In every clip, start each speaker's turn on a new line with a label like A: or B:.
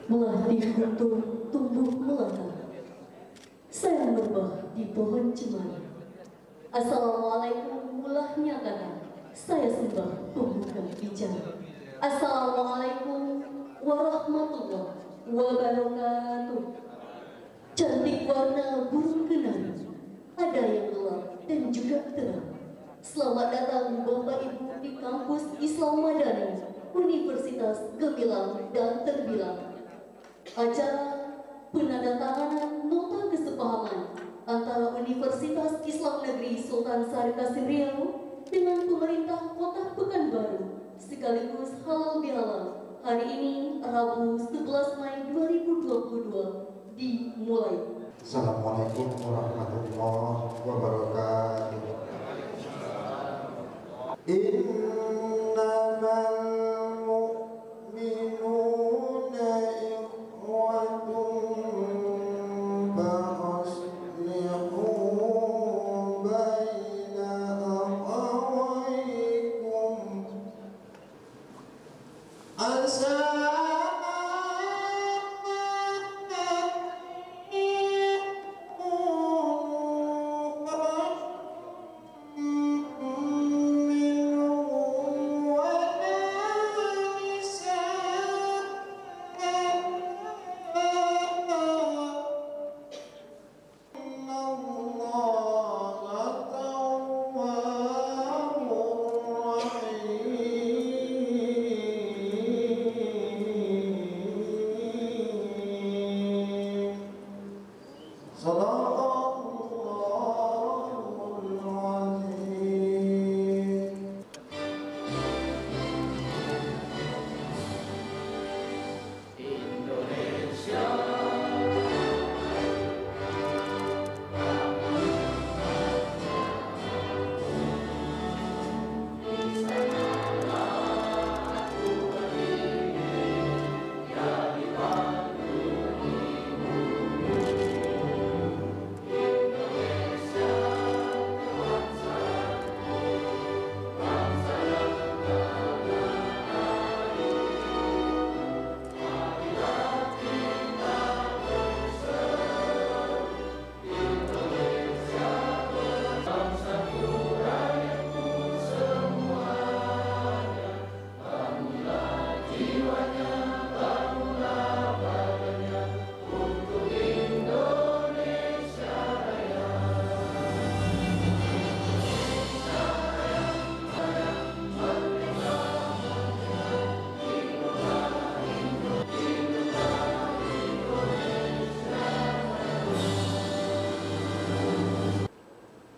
A: Melatih guntur tumbuh melata, saya merbah di pohon cemara. Assalamualaikum mulahnya kata, saya sembah pembuka bicara. Assalamualaikum warahmatullahi wabarakatuh. Cantik warna burung kenari, ada yang gelap dan juga terang. Selamat datang Bapak Ibu di kampus Islam Madani, Universitas Gemilang dan Terbilang. Acara penandatanganan nota kesepahaman antara Universitas Islam Negeri Sultan Syarif Riau dengan pemerintah Kota Pekanbaru sekaligus halal bihalal hari ini Rabu 11 Mei 2022 dimulai.
B: Assalamualaikum warahmatullahi wabarakatuh. Innamal mu'minuna ikhwatun fa'aslihu baina akhawaykum.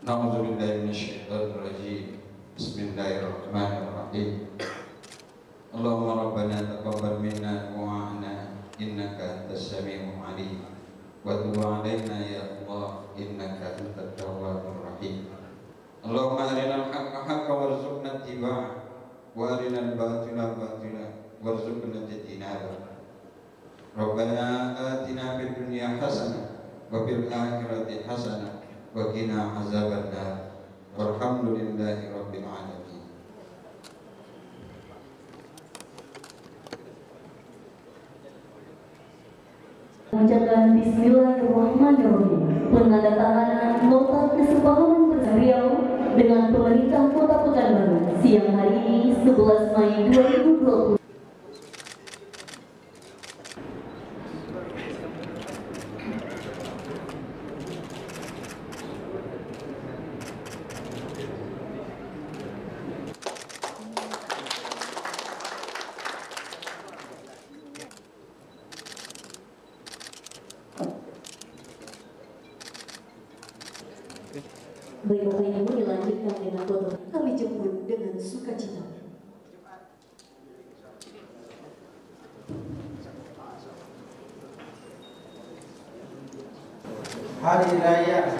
C: A'udzubillahi minasyaitonirrajim. Bismillahirrahmanirrahim. Allahumma rabbana taqabbal minna wa 'ana innaka antas samiul 'alim wa tub 'alaina ya Allah innaka antat tawwabur rahim. Allahumma arinal haqqa haqqan warzuqna ittiba'ah wa arinal batila batila warzuqna ijtinabah. Rabbana atina fid dunya hasanah wa fil akhirati hasanah wa qina azabannar. Walhamdulillahi rabbil alamin.
A: Mengucapkan Bismillahirrahmanirrahim. Penandatanganan nota kesepahaman Riau dengan pemerintah Kota Pekanbaru siang hari ini 11 Mei 2020. Baik Bapak Ibu, dilanjutkan dengan foto. Kami jemput dengan sukacita.
D: Hari Raya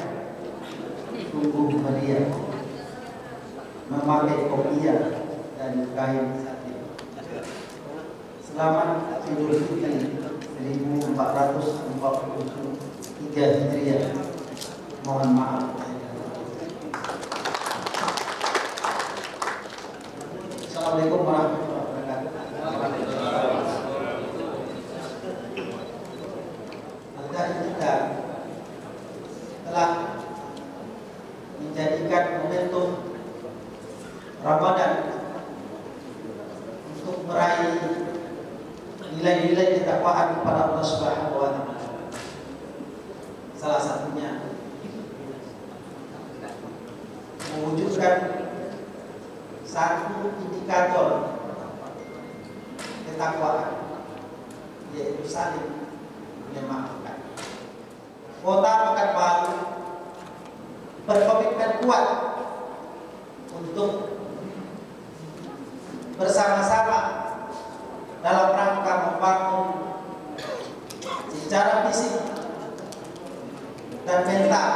D: sungguh meriah, memakai kopiah dan kain satin. Selamat Idul Fitri 1443 Hijriah. Mohon maaf. Assalamualaikum warahmatullahi wabarakatuh. nilai-nilai ketakwaan kepada Allah Subhanahu wa taala. Salah satunya mewujudkan satu indikator ketakwaan, yaitu saling memaafkan. Kota Pekanbaru berkomitmen kuat untuk bersama-sama dalam rangka membangun secara fisik dan mental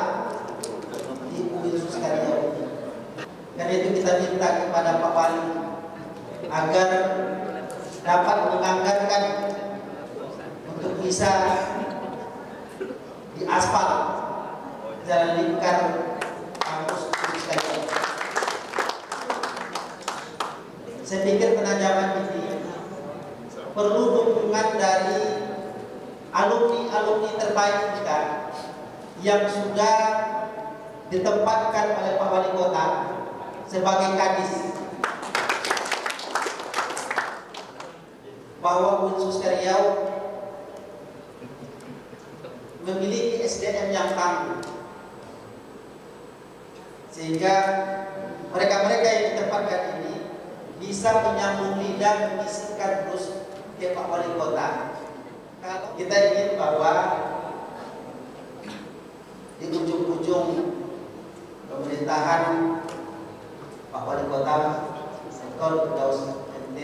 D: di Yesus Karya. Karena itu kita minta kepada Pak Wali agar dapat menganggarkan untuk bisa diaspal jalan lingkar kampus Yesus Karya. Saya pikir penajaman ini perlu dukungan dari alumni-alumni terbaik kita yang sudah ditempatkan oleh Pak Wali Kota sebagai kadis, bahwa Unsur Riau memiliki SDM yang tangguh, sehingga mereka-mereka yang ditempatkan ini bisa menyambung lidah membisikkan terus ke Pak Wali Kota. Kalau kita ingin bahwa di ujung-ujung pemerintahan Pak Wali Kota Sektor Firdaus MT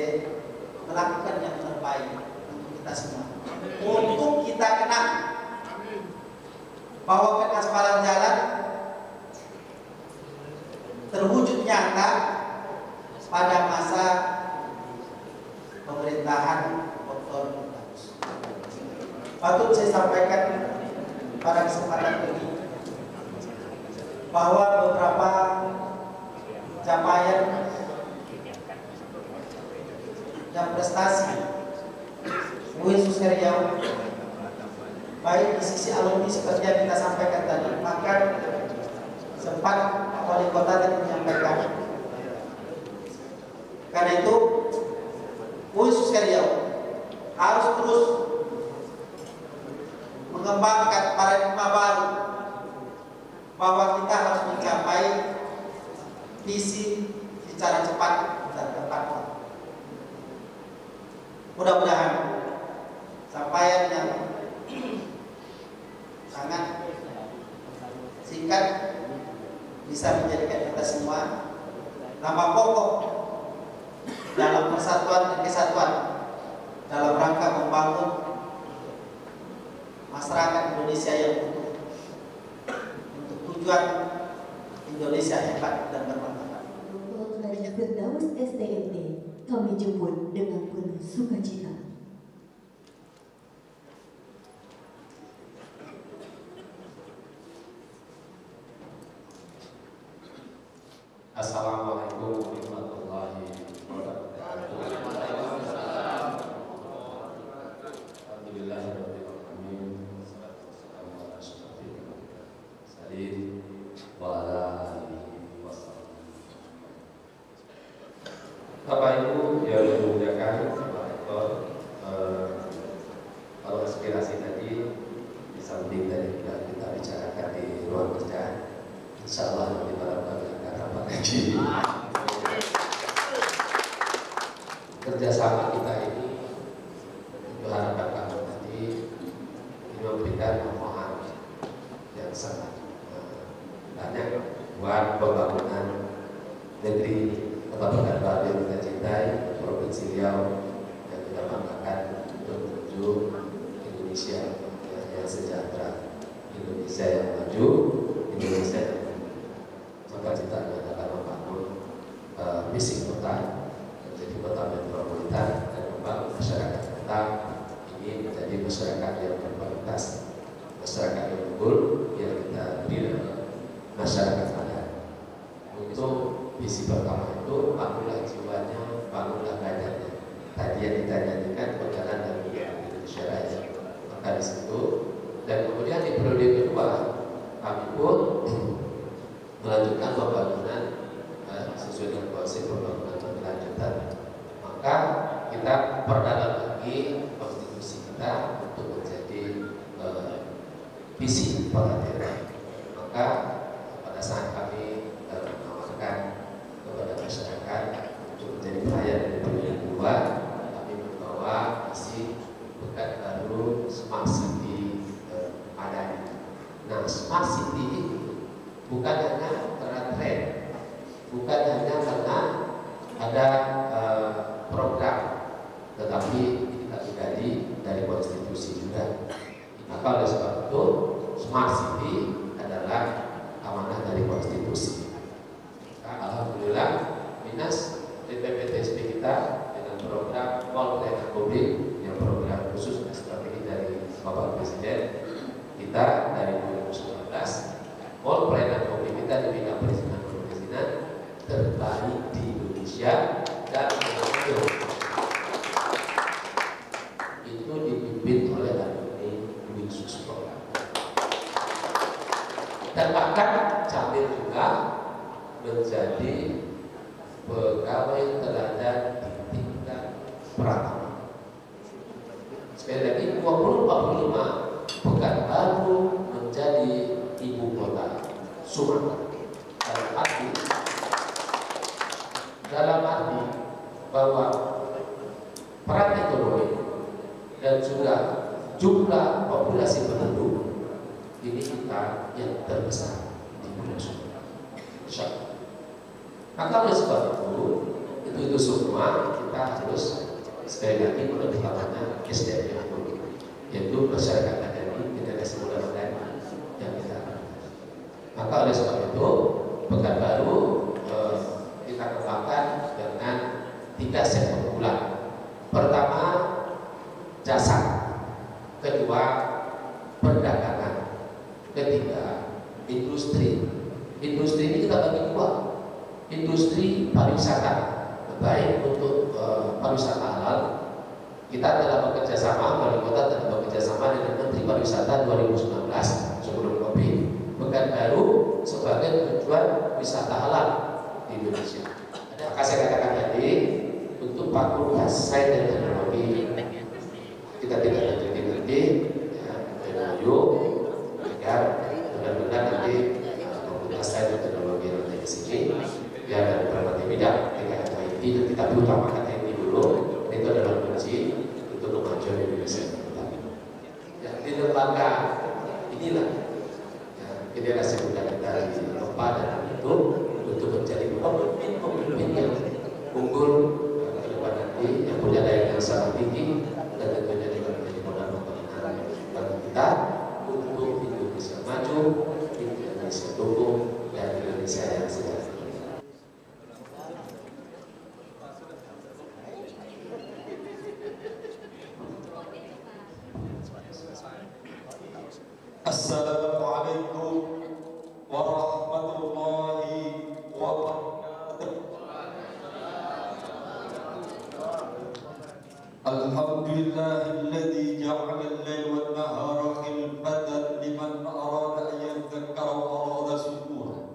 D: melakukan yang terbaik untuk kita semua, untuk kita kenang bahwa pengaspalan jalan terwujud nyata pada masa pemerintahan Dr. Firdaus. Patut saya sampaikan pada kesempatan ini bahwa beberapa capaian dan prestasi Yesus Riau baik di sisi alumni seperti yang kita sampaikan tadi, maka sempat Pak Wali Kota tadi menyampaikan. Karena itu Yesus Riau harus terus mengembangkan paradigma baru bahwa kita harus mencapai visi secara cepat dan tepat. Mudah-mudahan sampaian yang sangat singkat bisa menjadikan kita semua nama pokok dalam persatuan dan kesatuan dalam rangka membangun masyarakat Indonesia yang utuh untuk tujuan Indonesia hebat dan bermartabat.
A: Dr. Firdaus STMT kami jemput dengan penuh sukacita.
E: Assalamualaikum warahmatullahi wabarakatuh. Alhamdulillahirabbil alamin. Wassalatu wassalamu ala asyrofil mursalin wa ala alihi wasallam. Bapak Ibu yang dimuliakan, Pak Rektor, kalau aspirasi tadi di samping dari kita bicarakan di ruang kerja, insya Allah nanti malam kami akan rapat lagi. Kerjasama kita ini, itu harapan kami tadi, ini memberikan omongan yang sangat banyak buat pembangunan negeri Kota Pekanbaru yang kita cintai, Provinsi Riau yang kita banggakan untuk menuju Indonesia yang sejahtera, Indonesia yang maju, Indonesia yang maka cita-cita adalah membangun misi kota menjadi kota metropolitan dan membangun masyarakat kita ini menjadi masyarakat yang berkualitas, masyarakat yang unggul yang kita beri masyarakat adat. Untuk visi pertama itu bangunlah jiwanya, bangunlah badannya. Tadi yang kita nyanyikan perjalanan dari Indonesia Raya. Maka di situ dan kemudian di periode kedua kami pun melanjutkan pembangunan sesuai dengan konsep pembangunan berkelanjutan. Maka kita perdalam lagi visi kepala daerah. Maka pada saat kami menawarkan kepada masyarakat untuk menjadi pelayan dari pemilihan kedua, kami membawa visi Pekanbaru Smart City Madani. Nah, Smart City itu bukan hanya karena tren, bukan hanya karena ada program, tetapi kita tinggali dari konstitusi juga. Maka oleh sebab itu Smart City adalah amanah dari konstitusi. Nah, alhamdulillah Dinas PPTSP kita dengan program Mall Pelayanan Publik yang program khusus dan strategi dari Bapak Presiden kita dari 2019, Mall Pelayanan Publik kita di bidang perizinan terbaik di Indonesia dan itu dipimpin oleh alumni Winsus Program. Dan bahkan Camil juga menjadi pegawai teladan di tingkat Pratama. Sekali lagi 2045 Pekanbaru menjadi ibu kota Sumatera. Dalam arti bahwa peran ekonomi dan juga jumlah populasi penduduk ini kita yang terbesar di Pulau Sumatera. Maka oleh sebab itu semua kita harus sekali lagi mengedepankan SDM yaitu masyarakat akademik generasi muda yang kita. Maka oleh sebab itu Pekanbaru kita kembangkan dengan 3 sektor unggulan. Pertama jasa, kedua perdagangan, ketiga industri. Industri ini kita bagi 2. Industri pariwisata, baik untuk pariwisata halal. Kita telah bekerja sama, Wali Kota telah bekerja sama dengan Menteri Pariwisata 2019 sebelum Covid. Pekanbaru sebagai tujuan wisata halal di Indonesia. Maka saya katakan tadi untuk fakultas sains dan teknologi kita tidak terjadi nanti ya, agar benar-benar nanti fakultas sains dan teknologi yang ada di sini ya dari berbagai bidang dengan IT dan kita utamakan IT dulu. Itu adalah kunci untuk kemajuan Indonesia. Ya, di lembaga inilah generasi muda kita di tempat dan itu untuk menjadi pemimpin yang unggul ke depan nanti yang punya daya yang sangat tinggi dan tentunya juga menjadi modal pembangunan bagi kita untuk Indonesia maju, Indonesia tumbuh dan Indonesia yang sejahtera.
F: Assalamualaikum warahmatullahi wabarakatuh. Alhamdulillahilladzi ja'ala al-laila wan-nahara khilfatan liman arada an yadhakkara wa arada shukura.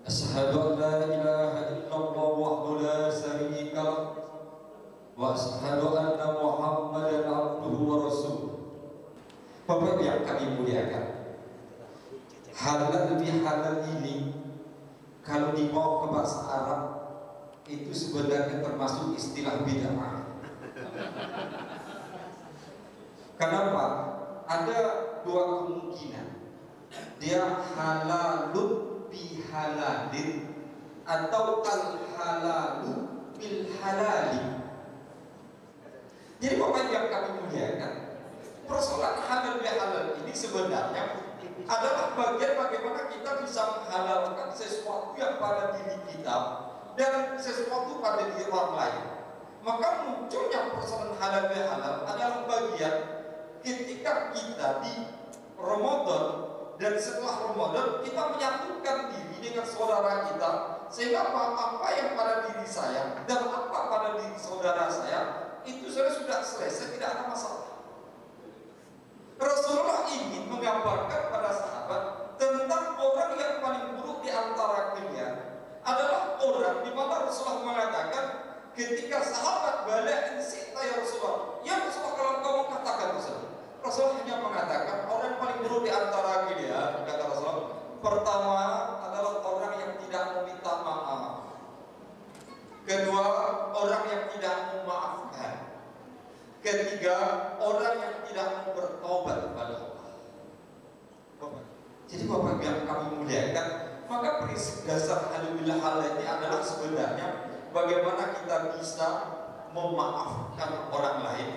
F: Asyhadu an la ilaha illallah wahdahu la syarika lah wa asyhadu anna Muhammadan abduhu wa rasuluh. Bapak yang kami muliakan, halal bihalal ini kalau dibawa ke bahasa Arab itu sebenarnya termasuk istilah bid'ah. Kenapa? Ada 2 kemungkinan. Dia halalun bihalalin atau al-halalu bil halali. Jadi Bapak yang kami muliakan, persoalan halal bihalal ini sebenarnya adalah bagian bagaimana kita bisa menghalalkan sesuatu yang pada diri kita dan sesuatu pada diri orang lain. Maka munculnya persoalan halal bihalal adalah bagian ketika kita di Ramadan dan setelah Ramadan kita menyatukan diri dengan saudara kita sehingga apa yang pada diri saya dan apa pada diri saudara saya itu sudah selesai, tidak ada masalah. Rasulullah ingin menggambarkan pada sahabat tentang orang yang paling buruk di antara kalian adalah orang di mana Rasulullah mengatakan ketika sahabat balik insita ya Rasulullah, ya Rasulullah kalau kau katakan Rasulullah hanya mengatakan orang yang paling buruk ketiga, orang yang tidak mau bertobat kepada Allah. Jadi Bapak yang kami muliakan, maka prinsip dasar halal halal ini adalah sebenarnya bagaimana kita bisa memaafkan orang lain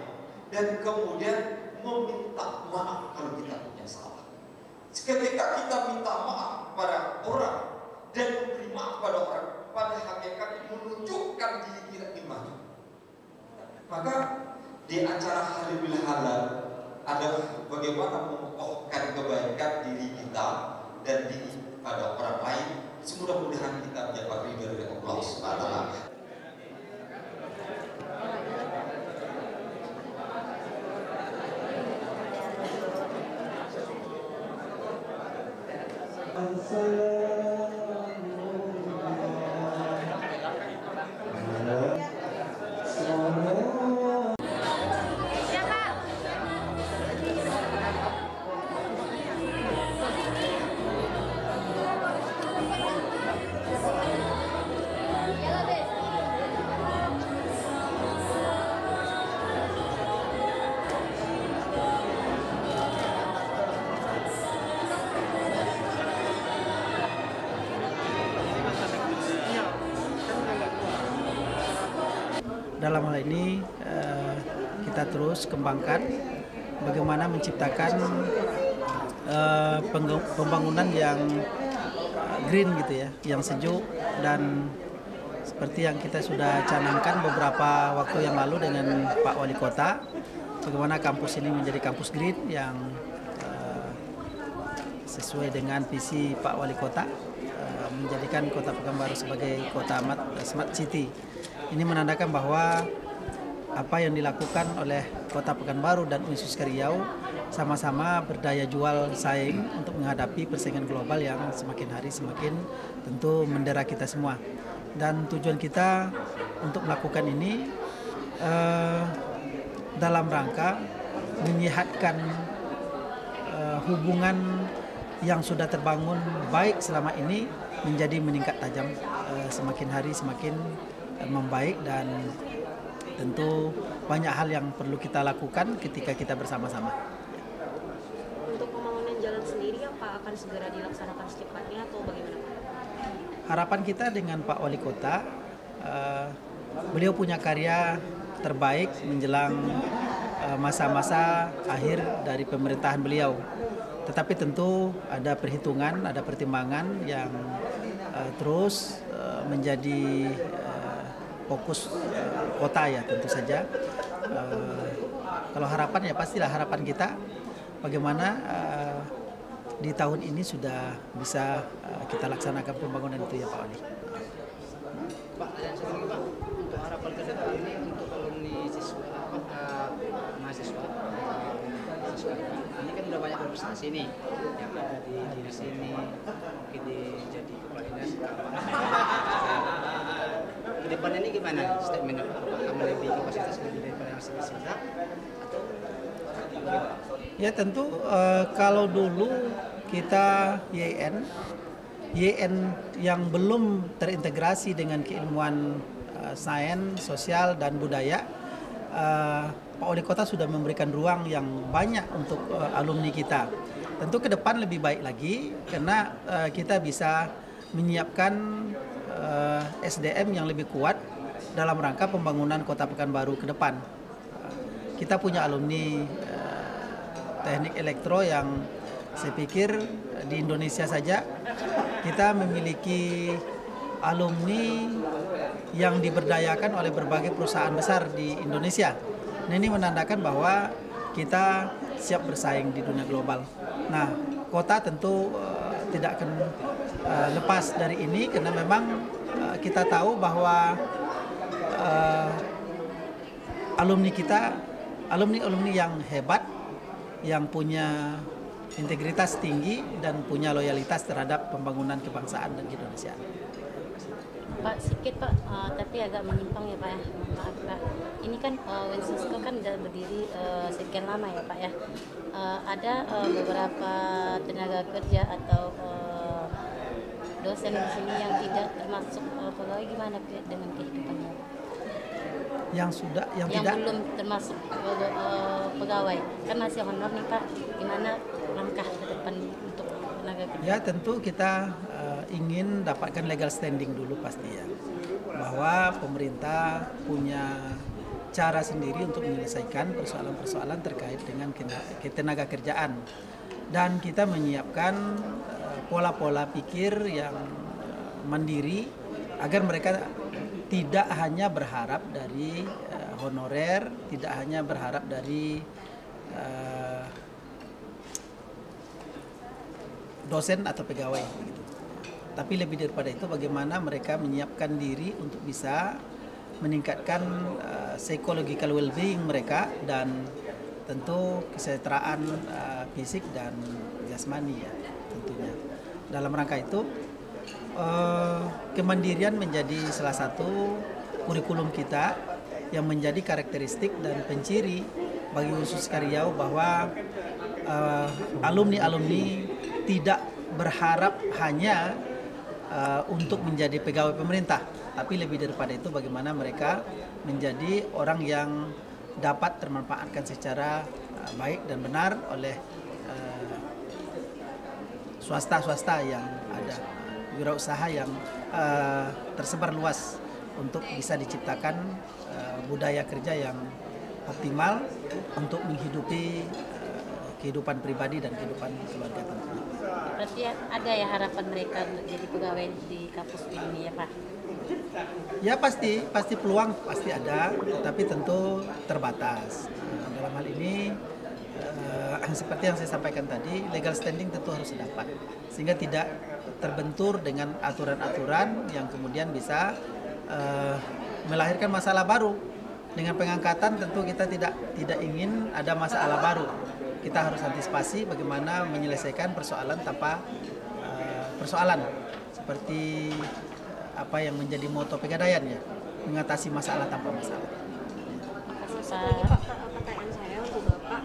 F: dan kemudian meminta maaf kalau kita punya salah. Ketika kita minta maaf pada orang dan memberi maaf pada orang, pada hakikat menunjukkan diri kita gimana. Maka di acara halal halal adalah bagaimana mengokohkan kebaikan diri kita dan diri pada orang lain. Semudah-mudahan kita mendapat ridho dari Allah Subhanahu wa taala.
G: Dalam hal ini kita terus kembangkan bagaimana menciptakan pembangunan yang green gitu ya, yang sejuk, dan seperti yang kita sudah canangkan beberapa waktu yang lalu dengan Pak Wali Kota, bagaimana kampus ini menjadi kampus green yang sesuai dengan visi Pak Wali Kota, menjadikan Kota Pekanbaru sebagai kota smart city. Ini menandakan bahwa apa yang dilakukan oleh Kota Pekanbaru dan Universitas Riau sama-sama berdaya jual saing untuk menghadapi persaingan global yang semakin hari semakin tentu mendera kita semua. Dan tujuan kita untuk melakukan ini dalam rangka menyehatkan hubungan yang sudah terbangun baik selama ini menjadi meningkat tajam, semakin hari semakin membaik, dan tentu banyak hal yang perlu kita lakukan ketika kita bersama-sama.
H: Untuk pembangunan jalan sendiri apa akan segera dilaksanakan secepatnya atau bagaimana?
G: Harapan kita dengan Pak Wali Kota, beliau punya karya terbaik menjelang masa-masa akhir dari pemerintahan beliau. Tetapi tentu ada perhitungan, ada pertimbangan yang terus menjadi fokus kota ya, tentu saja. Kalau harapan ya pastilah harapan kita bagaimana di tahun ini sudah bisa kita laksanakan pembangunan itu ya Pak Wali.
I: Pak, yang satu Pak, untuk harapan ke depan ini untuk alumni siswa mahasiswa ini kan udah banyak berprestasi nih yang ada di sini, mungkin jadi kepala dinas. Ke depan ini gimana statementnya Pak? Akan melebihi kapasitas lebih daripada yang sedang atau gimana?
G: Ya tentu kalau dulu kita YN yang belum terintegrasi dengan keilmuan sains, sosial, dan budaya, Pak Wali Kota sudah memberikan ruang yang banyak untuk alumni kita. Tentu ke depan lebih baik lagi karena kita bisa menyiapkan SDM yang lebih kuat dalam rangka pembangunan Kota Pekanbaru ke depan. Kita punya alumni teknik elektro yang saya pikir di Indonesia saja kita memiliki alumni yang diberdayakan oleh berbagai perusahaan besar di Indonesia. Nah, ini menandakan bahwa kita siap bersaing di dunia global. Nah, kota tentu tidak akan lepas dari ini karena memang kita tahu bahwa alumni kita, alumni yang hebat, yang punya integritas tinggi dan punya loyalitas terhadap pembangunan kebangsaan dan Indonesia.
H: Pak, sedikit Pak, tapi agak menyimpang ya Pak ya, maaf Pak. Ini kan Wensisco kan udah berdiri sekian lama ya Pak ya. Ada beberapa tenaga kerja atau dosen di sini yang tidak termasuk pegawai, gimana dengan kehidupannya?
G: yang tidak
H: belum termasuk pegawai kan masih honor nih Pak, gimana langkah ke depan untuk tenaga kerja?
G: Ya tentu kita ingin dapatkan legal standing dulu pasti ya, bahwa pemerintah punya cara sendiri untuk menyelesaikan persoalan-persoalan terkait dengan ketenaga kerjaan, dan kita menyiapkan pola-pola pikir yang mandiri agar mereka tidak hanya berharap dari honorer, tidak hanya berharap dari dosen atau pegawai gitu. Tapi lebih daripada itu bagaimana mereka menyiapkan diri untuk bisa meningkatkan psychological well-being mereka dan tentu kesejahteraan fisik dan jasmani ya tentunya. Dalam rangka itu kemandirian menjadi salah satu kurikulum kita yang menjadi karakteristik dan penciri bagi Universitas Riau bahwa alumni-alumni tidak berharap hanya untuk menjadi pegawai pemerintah, tapi lebih daripada itu bagaimana mereka menjadi orang yang dapat termanfaatkan secara baik dan benar oleh swasta-swasta yang ada, wirausaha yang tersebar luas untuk bisa diciptakan budaya kerja yang optimal untuk menghidupi kehidupan pribadi dan kehidupan keluarga tentunya.
H: Berarti ada ya harapan mereka untuk jadi pegawai di kampus ini ya Pak?
G: Ya pasti peluang pasti ada, tapi tentu terbatas. Dalam hal ini seperti yang saya sampaikan tadi, legal standing tentu harus dapat, sehingga tidak terbentur dengan aturan-aturan yang kemudian bisa melahirkan masalah baru. Dengan pengangkatan tentu kita tidak ingin ada masalah baru. Kita harus antisipasi bagaimana menyelesaikan persoalan tanpa persoalan, seperti apa yang menjadi moto Pegadaian ya, mengatasi masalah tanpa masalah.
J: Pak, pertanyaan saya untuk Bapak,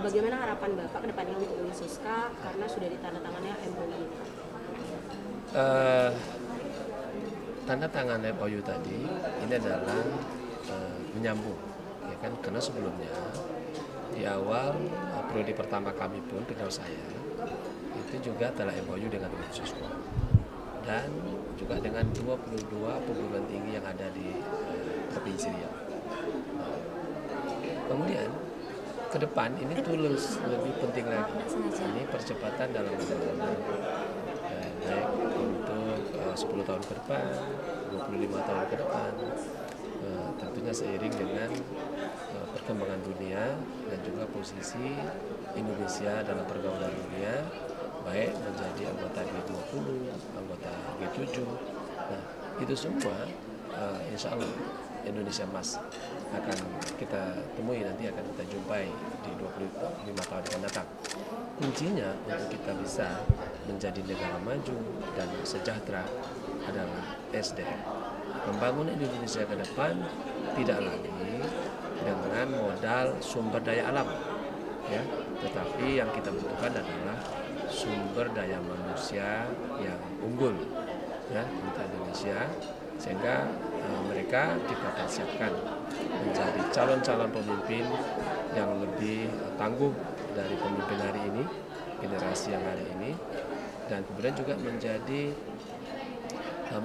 J: bagaimana harapan Bapak ke depannya untuk Unisuska karena sudah ditandatangannya MOU?
E: Tanda tangan MOU tadi ini adalah menyambung, ya kan? Karena sebelumnya di awal periode pertama kami pun, kenal saya, itu juga telah MOU dengan Unisuska dan juga dengan 22 perguruan tinggi yang ada di Provinsi Riau. Kemudian ke depan ini tuh lebih penting lagi, ini percepatan dalam pembangunan, baik untuk 10 tahun ke depan, 25 tahun ke depan, tentunya seiring dengan perkembangan dunia dan juga posisi Indonesia dalam pergaulan dunia, baik menjadi anggota G20, anggota G7. Nah, itu semua insya Allah Indonesia Emas akan kita temui, nanti akan kita jumpai di 25 tahun akan datang. Kuncinya untuk kita bisa menjadi negara maju dan sejahtera adalah SDM. Pembangunan Indonesia ke depan tidak lagi dengan modal sumber daya alam, ya, tetapi yang kita butuhkan adalah sumber daya manusia yang unggul, ya, untuk Indonesia, sehingga mereka kita persiapkan menjadi calon-calon pemimpin yang lebih tangguh dari pemimpin hari ini, generasi yang hari ini, dan kemudian juga menjadi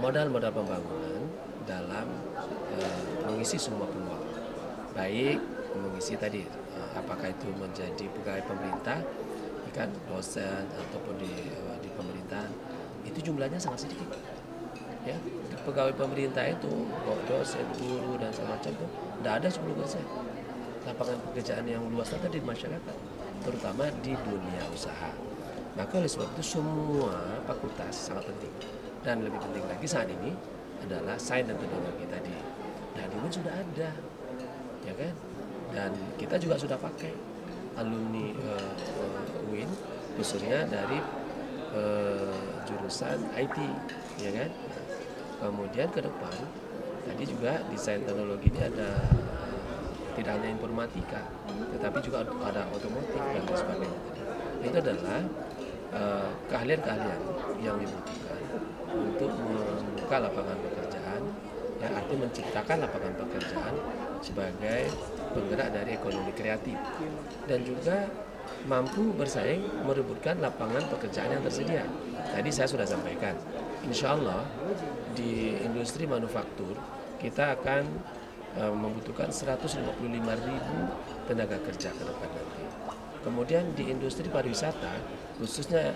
E: modal-modal pembangunan dalam mengisi semua peluang, baik mengisi tadi apakah itu menjadi pegawai pemerintah, kan, dosen ataupun di pemerintahan, itu jumlahnya sangat sedikit, ya. Pegawai pemerintah itu dosen, guru dan semacam itu tidak ada 10%. Lapangan pekerjaan yang luas ada di masyarakat, terutama di dunia usaha. Maka oleh sebab itu semua fakultas sangat penting, dan lebih penting lagi saat ini adalah sains dan teknologi tadi. Dan ini sudah ada, ya kan? Dan kita juga sudah pakai alumni UIN, khususnya dari jurusan IT, ya kan? Kemudian ke depan tadi juga desain teknologi ini ada tidak hanya informatika, tetapi juga ada otomotif dan lain sebagainya. Itu adalah keahlian-keahlian yang dibutuhkan untuk membuka lapangan pekerjaan, ya, artinya menciptakan lapangan pekerjaan sebagai penggerak dari ekonomi kreatif dan juga mampu bersaing merebutkan lapangan pekerjaan yang tersedia. Tadi saya sudah sampaikan, insya Allah di industri manufaktur kita akan membutuhkan 155.000 tenaga kerja ke depan nanti. Kemudian di industri pariwisata, khususnya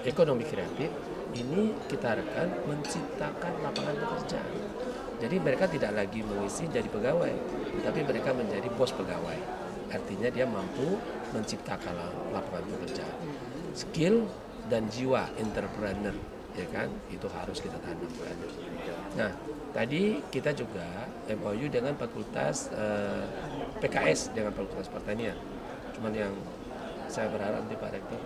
E: ekonomi kreatif, ini kita harapkan menciptakan lapangan pekerjaan. Jadi mereka tidak lagi mengisi jadi pegawai, tapi mereka menjadi bos pegawai. Artinya dia mampu menciptakan lapangan pekerjaan. Skill dan jiwa entrepreneur, ya kan, itu harus kita tanamkan. Nah, tadi kita juga MOU dengan Fakultas PKS dengan Fakultas Pertanian. Cuman yang saya berharap nanti Pak Rektor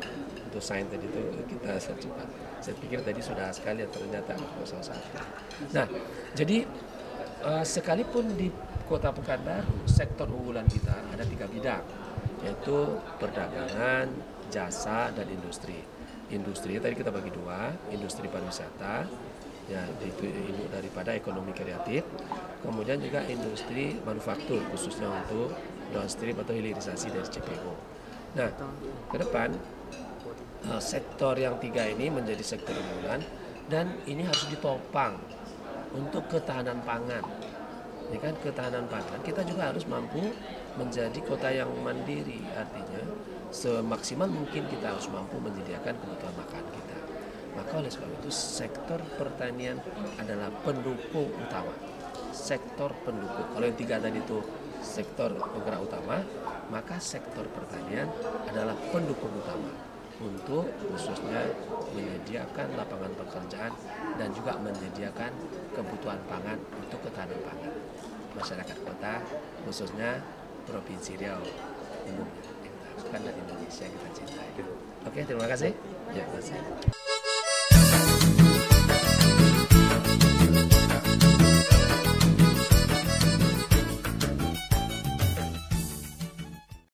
E: untuk sains tadi itu kita cepat. Saya pikir tadi sudah sekali, ternyata salah satu. Nah, jadi sekalipun di Kota Pekanbaru sektor unggulan kita ada 3 bidang, yaitu perdagangan, jasa, dan industri. Industri tadi kita bagi 2, industri pariwisata, ya itu induk daripada ekonomi kreatif, kemudian juga industri manufaktur khususnya untuk downstream atau hilirisasi dari CPO. Nah, ke depan sektor yang 3 ini menjadi sektor unggulan dan ini harus ditopang untuk ketahanan pangan. Ya kan, ketahanan pangan kita juga harus mampu menjadi kota yang mandiri, artinya semaksimal mungkin kita harus mampu menyediakan kebutuhan makan kita. Maka oleh sebab itu sektor pertanian adalah pendukung utama. Sektor pendukung. Kalau yang 3 tadi itu sektor penggerak utama, maka sektor pertanian adalah pendukung utama untuk khususnya menyediakan lapangan pekerjaan dan juga menyediakan kebutuhan pangan untuk ketahanan pangan masyarakat kota, khususnya Provinsi Riau umumnya, dan Indonesia kita cintai. Oke, terima kasih. Ya, terima kasih.